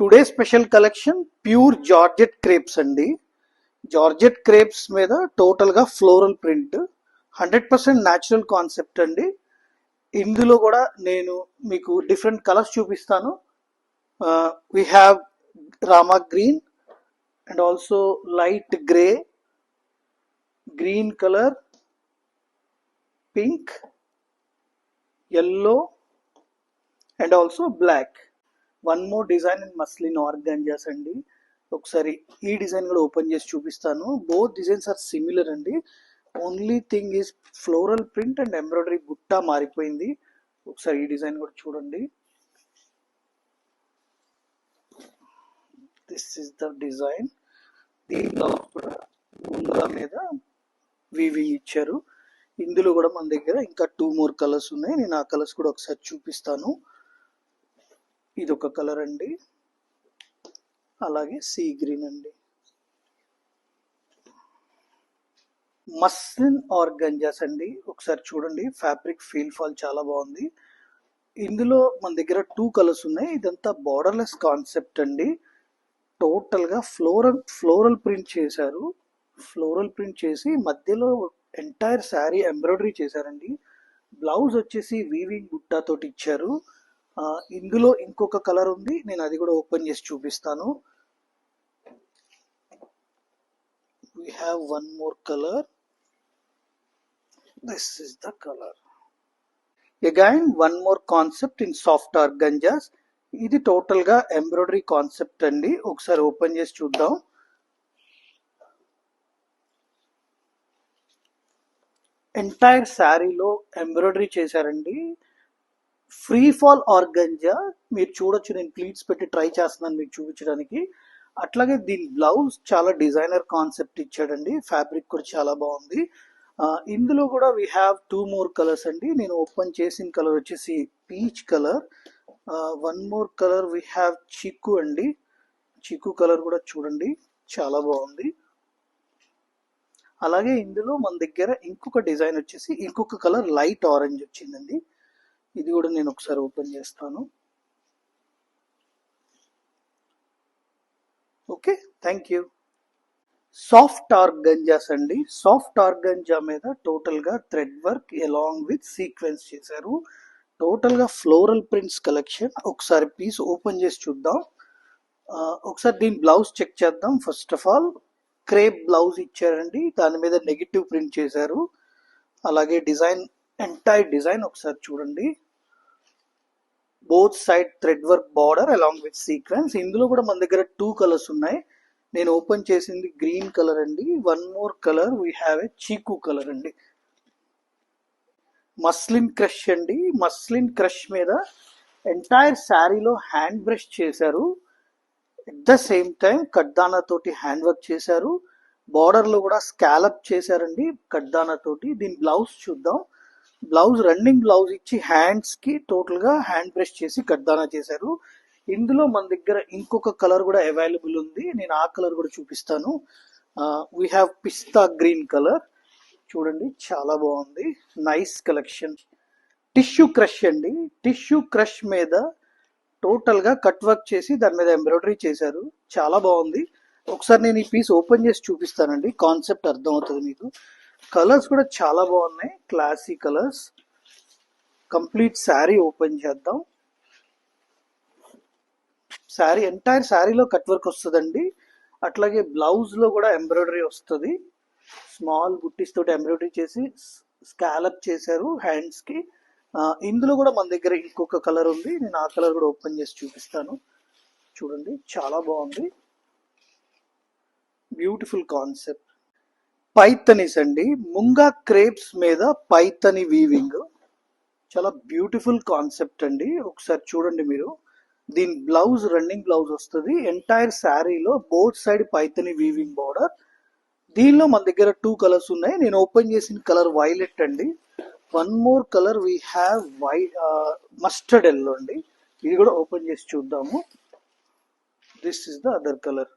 Today special collection pure georgette crepes అండి. Georgette crepes మీద టోటల్గా ఫ్లోరల్ ప్రింట్, 100% న్యాచురల్ కాన్సెప్ట్ అండి. ఇందులో కూడా నేను మీకు డిఫరెంట్ కలర్స్ చూపిస్తాను. We have Rama green and also light grey, green colour, pink, yellow and also black. One more design in muslin organzas అండి. ఒకసారి ఈ డిజైన్ కూడా ఓపెన్ చేసి చూపిస్తాను. బోత్ డిజైన్స్ ఆర్ సిమిలర్ అండి. Only thing is floral print and embroidery బుట్టా మారిపోయింది. ఒకసారి ఈ డిజైన్ కూడా చూడండి. This is the design. దీంట్లో కూడా ముందుగా మీద వివి ఇచ్చారు. ఇందులో కూడా మన దగ్గర ఇంకా 2 more కలర్స్ ఉన్నాయి. నేను ఆ కలర్స్ కూడా ఒకసారి చూపిస్తాను. ఇది ఒక కలర్ అండి, అలాగే సీ గ్రీన్ అండి. మస్లిన్ ఆర్గాంజాస్ అండి. ఒకసారి చూడండి, ఫ్యాబ్రిక్ ఫీల్ ఫాల్ చాలా బాగుంది. ఇందులో మన దగ్గర 2 కలర్స్ ఉన్నాయి. ఇదంతా బార్డర్లెస్ కాన్సెప్ట్ అండి. టోటల్గా ఫ్లోరల్ ప్రింట్ చేశారు. ఫ్లోరల్ ప్రింట్ చేసి మధ్యలో ఎంటైర్ శారీ ఎంబ్రాయిడరీ చేశారండి. బ్లౌజ్ వచ్చేసి వీవింగ్ బుట్టాతోటి ఇచ్చారు. ఇందులో ఇంకొక కలర్ ఉంది, నేను అది కూడా ఓపెన్ చేసి చూపిస్తాను. we have one more color. This is the color. Again one more concept in soft organzas. ఇది టోటల్ గా ఎంబ్రాయిడరీ కాన్సెప్ట్ అండి. ఒకసారి ఓపెన్ చేసి చూద్దాం. ఎంటైర్ శారీలో ఎంబ్రాయిడరీ చేశారండి. ఫ్రీ ఫాల్ ఆర్గంజా మీరు చూడొచ్చు. నేను ప్లీట్స్ పెట్టి ట్రై చేస్తున్నాను మీకు చూపించడానికి. అట్లాగే దీని బ్లౌజ్ చాలా డిజైనర్ కాన్సెప్ట్ ఇచ్చాడండి. ఫ్యాబ్రిక్ కూడా చాలా బాగుంది. ఇందులో కూడా వీ హ్యావ్ 2 more కలర్స్ అండి. నేను ఓపెన్ చేసిన కలర్ వచ్చేసి peach colour. One more colour we have చిక్కు అండి. చిక్కు కలర్ కూడా చూడండి, చాలా బాగుంది. అలాగే ఇందులో మన దగ్గర ఇంకొక డిజైన్ వచ్చేసి ఇంకొక కలర్ లైట్ ఆరెంజ్ వచ్చిందండి. ఇది కూడా నేను ఒకసారి ఓపెన్ చేస్తాను. Okay, thank you. Soft organzas అండి. సాఫ్ట్ ఆర్గంజా మీద టోటల్ గా thread work along with sequence చేశారు. టోటల్ గా ఫ్లోరల్ ప్రింట్స్ కలెక్షన్. ఒకసారి పీస్ ఓపెన్ చేసి చూద్దాం. ఒకసారి దీని బ్లౌజ్ చెక్ చేద్దాం. First of all crepe blouse ఇచ్చారండి, దాని మీద నెగిటివ్ ప్రింట్ చేశారు. అలాగే డిజైన్, ఎంటైర్ డిజైన్ ఒకసారి చూడండి. Both side thread work border along with sequence. ఇందులో కూడా మన దగ్గర 2 కలర్స్ ఉన్నాయి. నేను ఓపెన్ చేసింది గ్రీన్ కలర్ అండి. One more colour we have a చీకు కలర్ అండి. మస్లిన్ క్రష్ అండి. మస్లిన్ క్రష్ మీద ఎంటైర్ శారీలో హ్యాండ్ బ్రష్ చేశారు. ఎట్ ద సేమ్ టైం కడ్దానా తోటి హ్యాండ్ వర్క్ చేశారు. బార్డర్ లో కూడా స్కాలప్ చేశారండి కడ్దానా తోటి. దీని బ్లౌజ్ చూద్దాం. బ్లౌజ్ రన్నింగ్ బ్లౌజ్ ఇచ్చి హ్యాండ్స్ కి టోటల్ గా హ్యాండ్ బ్రష్ చేసి కడ్దానా చేశారు. ఇందులో మన దగ్గర ఇంకొక కలర్ కూడా అవైలబుల్ ఉంది. నేను ఆ కలర్ కూడా చూపిస్తాను. We have pista green colour. చూడండి, చాలా బాగుంది. Nice collection. టిష్యూ క్రష్ అండి. టిష్యూ క్రష్ మీద టోటల్ గా కట్ వర్క్ చేసి దాని మీద ఎంబ్రాయిడరీ చేశారు. చాలా బాగుంది. ఒకసారి నేను ఈ పీస్ ఓపెన్ చేసి చూపిస్తానండి, కాన్సెప్ట్ అర్థం అవుతుంది మీకు. కలర్స్ కూడా చాలా బాగున్నాయి, classy colours. Complete sari open చేద్దాం. శారీ, ఎంటైర్ శారీలో కట్ వర్క్ వస్తుందండి. అట్లాగే బ్లౌజ్ లో కూడా ఎంబ్రాయిడరీ వస్తుంది. స్మాల్ బుట్టీస్ తోటి ఎంబ్రాయిడరీ చేసి స్కాలప్ చేశారు హ్యాండ్స్ కి. ఇందులో కూడా మన దగ్గర ఇంకొక కలర్ ఉంది. నేను ఆ కలర్ కూడా ఓపెన్ చేసి చూపిస్తాను. చూడండి, చాలా బాగుంది. Beautiful concept. పైతనీస్ అండి. ముంగా క్రేప్స్ మీద పైతని వీవింగ్. చాలా బ్యూటిఫుల్ కాన్సెప్ట్ అండి. ఒకసారి చూడండి మీరు. దీని బ్లౌజ్ రన్నింగ్ బ్లౌజ్ వస్తుంది. ఎంటైర్ శారీలో both side Paithani weaving border. దీనిలో మన దగ్గర 2 కలర్స్ ఉన్నాయి. నేను ఓపెన్ చేసిన కలర్ వైలెట్ అండి. One more colour we have mustard yellow అండి. ఇది కూడా ఓపెన్ చేసి చూద్దాము. This is the other colour.